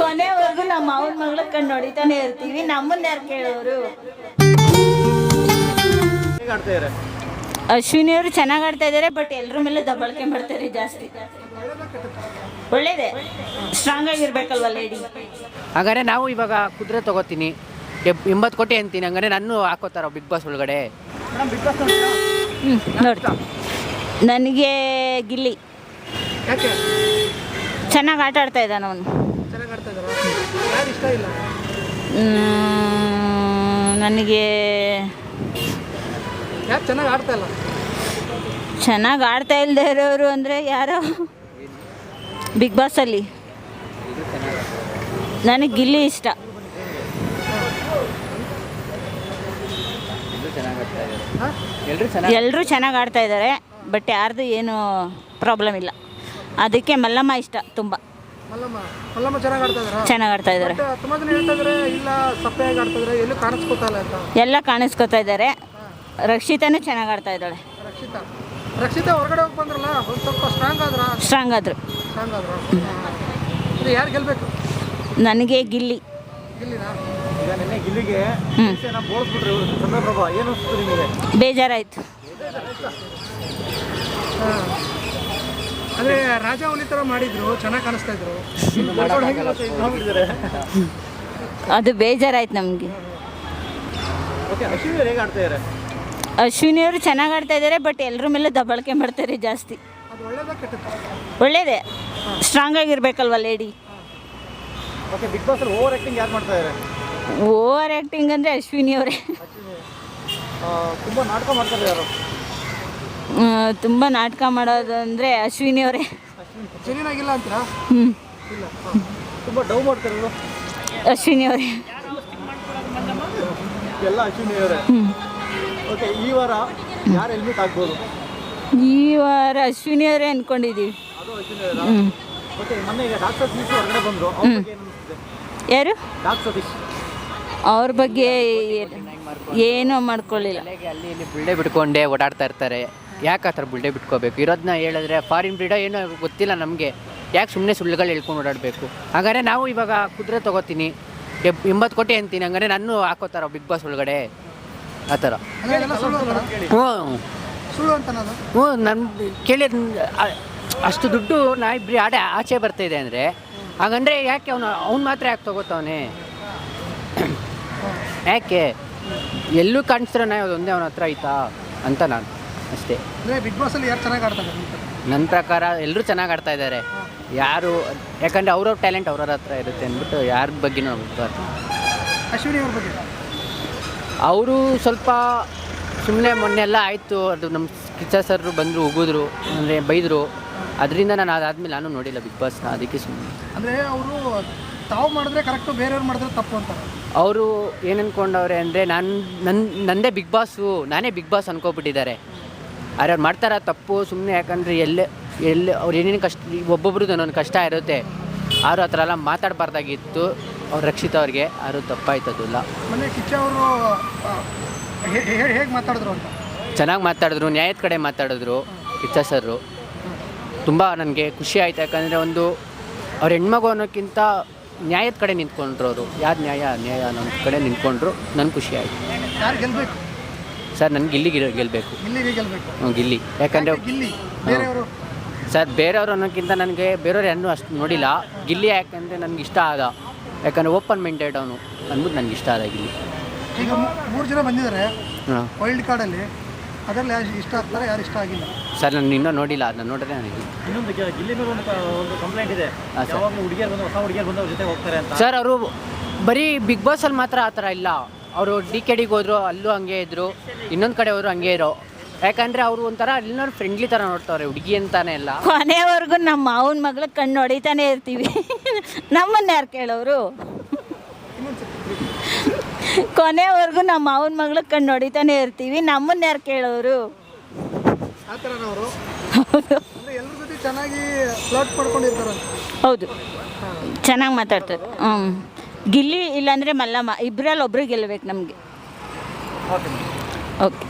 ಕೊನೆವರೆಗೂ ನಮ್ಮ ಅವನ ಮಗಳ ಕಣ್ಣು ಹೊಡಿತಾನೆ ಇರ್ತೀವಿ. ನಮ್ಮನ್ನ ಯಾರು ಕೇಳೋರು? ಅಶ್ವಿನಿ ಅವರು ಚೆನ್ನಾಗಿ ಆಡ್ತಾ ಇದ್ದಾರೆ, ಬಟ್ ಎಲ್ಲರ ಮೇಲೆ ದಬ್ಬಾಳಿಕೆ ಮಾಡ್ತಾರೆ ಜಾಸ್ತಿ. ಒಳ್ಳೇದೇ, ಸ್ಟ್ರಾಂಗ್ ಆಗಿರ್ಬೇಕಲ್ವ ಲೇಡಿ. ಹಾಗಾದ್ರೆ ನಾವು ಇವಾಗ ಕುದುರೆ ತಗೋತೀನಿ 80 ಕೋಟಿ ಅಂತೀನಿ. ಹಂಗಾರೆ ನಾನು ಹಾಕೋತಾರ ಬಿಗ್ ಬಾಸ್ ಒಳಗಡೆ? ನೋಡಿ, ನನಗೆ ಗಿಲ್ಲಿ ಚೆನ್ನಾಗಿ ಆಟ ಆಡ್ತಾ ಇದ್ದಾನೆ ಅವನು. ನನಗೆ ಚೆನ್ನಾಗಿ ಆಡ್ತಾ ಇಲ್ಲದೆ ಇರೋರು ಅಂದರೆ ಯಾರೋ ಬಿಗ್ ಬಾಸಲ್ಲಿ ನನಗೆ ಗಿಲ್ಲಿ ಇಷ್ಟ. ಎಲ್ಲರೂ ಚೆನ್ನಾಗಿ ಆಡ್ತಾ ಇದ್ದಾರೆ, ಬಟ್ ಯಾರ್ದು ಏನು ಪ್ರಾಬ್ಲಮ್ ಇಲ್ಲ. ಅದಕ್ಕೆ ಮಲ್ಲಮ್ಮ ಇಷ್ಟ ತುಂಬ. ಚೆನ್ನಾಗಿ ಆಡ್ತಾ ಇದ್ದಾರೆ, ಎಲ್ಲ ಕಾಣಿಸ್ಕೊತಾ ಇದ್ದಾರೆ. ರಕ್ಷಿತಾನೂ ಚೆನ್ನಾಗಿ ಆಡ್ತಾ ಇದ್ದಾಳೆ. ಸ್ಟ್ರಾಂಗ್ ಆದ್ರು. ನನಗೆ ಗಿಲ್ಲಿ. ಬೇಜಾರಾಯ್ತು. ಅದೇ ರಾಜ ಹುಲಿ ಥರ ಮಾಡಿದ್ರು, ಚೆನ್ನಾಗಿ ಕಾಣಿಸ್ತಾ ಇದ್ರು. ಅದು ಬೇಜಾರಾಯ್ತು ನಮಗೆ. ಅಶ್ವಿನಿ ಅವರು ಚೆನ್ನಾಗಿ ಆಡ್ತಾ ಇದ್ದಾರೆ, ಬಟ್ ಎಲ್ಲರ ಮೇಲೆ ದಬ್ಬಾಳಿಕೆ ಮಾಡ್ತಾರೆ ಜಾಸ್ತಿ. ಒಳ್ಳೇದೇ, ಸ್ಟ್ರಾಂಗ್ ಆಗಿರ್ಬೇಕಲ್ವ ಲೇಡಿ. ಓವರ್ ಆ್ಯಕ್ಟಿಂಗ್ ಅಂದರೆ ಅಶ್ವಿನಿ ಅವರೇ ತುಂಬ ನಾಟಕ ಮಾಡೋದು ಅಂದರೆ ಅಶ್ವಿನಿ ಅವರೇ. ಅಶ್ವಿನಿ ಅವರೇ. ಈ ವಾರ ಅಶ್ವಿನಿ ಅವರೇ ಅಂದ್ಕೊಂಡಿದ್ದೀವಿ. ಯಾರು? ಅವ್ರ ಬಗ್ಗೆ ಏನೂ ಮಾಡ್ಕೊಳ್ಳಿಲ್ಲ. ಅಲ್ಲಿ ಇಲ್ಲಿ ಬುಲ್ಡೆ ಬಿಟ್ಕೊಂಡೆ ಓಡಾಡ್ತಾ ಇರ್ತಾರೆ. ಯಾಕೆ ಆ ಥರ ಬುಲ್ಡೆ ಬಿಟ್ಕೋಬೇಕು? ಇರೋದನ್ನ ಹೇಳಿದ್ರೆ ಫಾರಿನ್ ಬ್ರೀಡ ಏನೋ ಗೊತ್ತಿಲ್ಲ ನಮಗೆ. ಯಾಕೆ ಸುಮ್ಮನೆ ಸುಳ್ಳುಗಳು ಹೇಳ್ಕೊಂಡು ಓಡಾಡಬೇಕು? ಹಾಗಾದ್ರೆ ನಾವು ಇವಾಗ ಕುದುರೆ ತಗೋತೀನಿ 80 ಕೋಟಿ ಅಂತೀನಿ. ಹಂಗಾರೆ ನಾನು ಹಾಕೋತಾರ ಬಿಗ್ ಬಾಸ್ ಒಳಗಡೆ ಆ ಥರ? ಹ್ಞೂ ನನ್ನ ಕೇಳಿ ಅಷ್ಟು ದುಡ್ಡು ಇಬ್ಬರು ಆಚೆ ಬರ್ತಾಯಿದೆ ಅಂದರೆ ಹಾಗಂದರೆ ಯಾಕೆ ಅವ್ನು ಮಾತ್ರ ಯಾಕೆ ತಗೋತಾವನೆ? ಯಾಕೆ ಎಲ್ಲೂ ಕಾಣಿಸ್ತಾನೆ ಅದೊಂದೇ ಅವನ ಹತ್ರ ಆಯ್ತಾ ಅಂತ ನಾನು ಅಷ್ಟೇ. ಬಿಗ್ ಬಾಸಲ್ಲಿ ಯಾರು ಚೆನ್ನಾಗಿ ಆಡ್ತಾರೆ? ನನ್ನ ಪ್ರಕಾರ ಎಲ್ಲರೂ ಚೆನ್ನಾಗಿ ಆಡ್ತಾ ಇದ್ದಾರೆ. ಯಾರು ಯಾಕಂದರೆ ಅವ್ರವ್ರ ಟ್ಯಾಲೆಂಟ್ ಅವ್ರವ್ರ ಹತ್ರ ಇರುತ್ತೆ ಅಂದ್ಬಿಟ್ಟು ಯಾರ ಬಗ್ಗೆನೂ ಅಶ್ವಿನಿ ಅವ್ರ ಬಗ್ಗೆ ಅವರು ಸ್ವಲ್ಪ ಸುಮ್ಮನೆ ಮೊನ್ನೆಲ್ಲ ಆಯಿತು. ಅದು ನಮ್ಮ ಕಿಚ್ಚ ಸರ್ ಬಂದರು, ಉಗಿದ್ರು, ಅಂದರೆ ಬೈದರು. ಅದರಿಂದ ನಾನು ಅದಾದಮೇಲೆ ನಾನು ನೋಡಿಲ್ಲ ಬಿಗ್ ಬಾಸ್ನ. ಅದಕ್ಕೆ ಸುಮ್ಮನೆ ಅಂದರೆ ಅವರು ತಾವು ಮಾಡಿದ್ರೆ ಕರೆಕ್ಟು, ಬೇರೆಯವ್ರು ಮಾಡಿದ್ರೆ ತಪ್ಪು ಅಂತಾರೆ. ಅವರು ಏನು ಅಂದ್ಕೊಂಡವ್ರೆ ಅಂದರೆ ನಂದೇ ಬಿಗ್ ಬಾಸು, ನಾನೇ ಬಿಗ್ ಬಾಸ್ ಅನ್ಕೋಬಿಟ್ಟಿದ್ದಾರೆ. ಆದರೆ ಅವ್ರು ಮಾಡ್ತಾರ ತಪ್ಪು ಸುಮ್ಮನೆ. ಯಾಕಂದರೆ ಎಲ್ಲೇ ಅವ್ರು ಏನೇನು ಕಷ್ಟ, ಒಬ್ಬೊಬ್ರದ್ದು ಒಂದೊಂದು ಕಷ್ಟ ಇರುತ್ತೆ. ಆರು ಆ ಥರ ಎಲ್ಲ ಮಾತಾಡಬಾರ್ದಾಗಿತ್ತು ಅವ್ರು ರಕ್ಷಿತ್ ಅವ್ರಿಗೆ. ಆರು ತಪ್ಪಾಯ್ತದಿಲ್ಲ. ಮೊನ್ನೆ ಕಿಚ್ಚ ಅವರು ಹೇಗೆ ಮಾತಾಡಿದ್ರು ಅಂತ? ಚೆನ್ನಾಗಿ ಮಾತಾಡಿದ್ರು, ನ್ಯಾಯದ ಕಡೆ ಮಾತಾಡಿದ್ರು ಕಿಚ್ಚ ಸರ್ರು. ತುಂಬ ನನಗೆ ಖುಷಿ ಆಯಿತು. ಯಾಕಂದರೆ ಅವ್ರ ಹೆಣ್ಮಗು ಅನ್ನೋಕ್ಕಿಂತ ನ್ಯಾಯದ ಕಡೆ ನಿಂತ್ಕೊಂಡ್ರು ಅವರು. ಯಾರು ನ್ಯಾಯ ಅನ್ನೋ ಕಡೆ ನಿಂತ್ಕೊಂಡ್ರು. ನನಗೆ ಖುಷಿ ಆಯಿತು. ಯಾರು ಗೆಲ್ಲಬೇಕು ಸರ್? ನನಗೆ ಗೆಲ್ಲಬೇಕು. ಹ್ಞೂ, ಗಿಲ್ಲಿ. ಯಾಕಂದರೆ ಸರ್ ಬೇರೆಯವರು ಅನ್ನೋಕ್ಕಿಂತ ನನಗೆ ಬೇರೆಯವ್ರು ಯಾರನ್ನೂ ಅಷ್ಟು ನೋಡಿಲ್ಲ. ಗಿಲ್ಲಿ ಯಾಕಂದರೆ ನನಗೆ ಇಷ್ಟ ಆದ. ಯಾಕಂದರೆ ಓಪನ್ ಮೈಂಡೆಡ್ ಅವನು ಅಂದ್ಬಿಟ್ಟು ನನಗೆ ಇಷ್ಟ ಆದ ಗಿಲ್ಲಿ. ಈಗ 3 ಜನ ಬಂದಿದ್ದಾರೆ ವೈಲ್ಡ್ ಕಾರ್ಡಲ್ಲಿ. ಅದರಲ್ಲಿ ಯಾರು ಇಷ್ಟ ಆಗ್ತಾರೆ, ಯಾರು ಇಷ್ಟ ಆಗಿಲ್ಲ? ಸರ್ ನಾನು ಇನ್ನೂ ನೋಡಿಲ್ಲ. ಅದನ್ನ ನೋಡಿದ್ರೆ ನನಗೆ ಇನ್ನೊಂದು ಗಿಲ್ಲಿ ಮೇಲೆ ಒಂದು ಕಂಪ್ಲೇಂಟ್ ಇದೆ. ಹುಡುಗಿಯರು ಬಂದು ಹೊಸ ಹುಡುಗಿಯರು ಬಂದು ಅವ್ರ ಜೊತೆ ಹೋಗ್ತಾರೆ ಅಂತ. ಸರ್ ಅವರು ಬರೀ ಬಿಗ್ ಬಾಸಲ್ಲಿ ಮಾತ್ರ ಆ ಥರ ಇಲ್ಲ. ಅವರು DKDಗೆ ಹೋದ್ರು, ಅಲ್ಲೂ ಹಂಗೆ ಇದ್ದರು. ಇನ್ನೊಂದು ಕಡೆ ಅವರು ಹಂಗೆ ಇರೋ. ಯಾಕಂದರೆ ಅವರು ಒಂಥರ ಎಲ್ಲರೂ ಫ್ರೆಂಡ್ಲಿ ಥರ ನೋಡ್ತಾವ್ರೆ, ಹುಡುಗಿ ಅಂತಾನೆ ಇಲ್ಲ. ಕೊನೆವರೆಗೂ ನಮ್ಮ ಅವನ ಮಗಳ ಕಣ್ಣು ಹೊಡಿತಾನೆ ಇರ್ತೀವಿ. ನಮ್ಮನ್ನ ಯಾರು ಕೇಳೋರು? ಕೊನೆವರೆಗೂ ನಮ್ಮ ಅವನ ಮಗಳ ಕಣ್ಣು ಹೊಡಿತಾನೆ ಇರ್ತೀವಿ. ನಮ್ಮನ್ನ ಯಾರು ಕೇಳೋರು? ಹೌದು, ಚೆನ್ನಾಗಿ ಮಾತಾಡ್ತಾರೆ. ಗಿಲ್ಲಿ ಇಲ್ಲಾಂದರೆ ಮಲ್ಲಮ್ಮ, ಇಬ್ಬರಲ್ಲಿ ಒಬ್ರು ಗೆಲ್ಲಬೇಕು ನಮಗೆ. ಓಕೆ.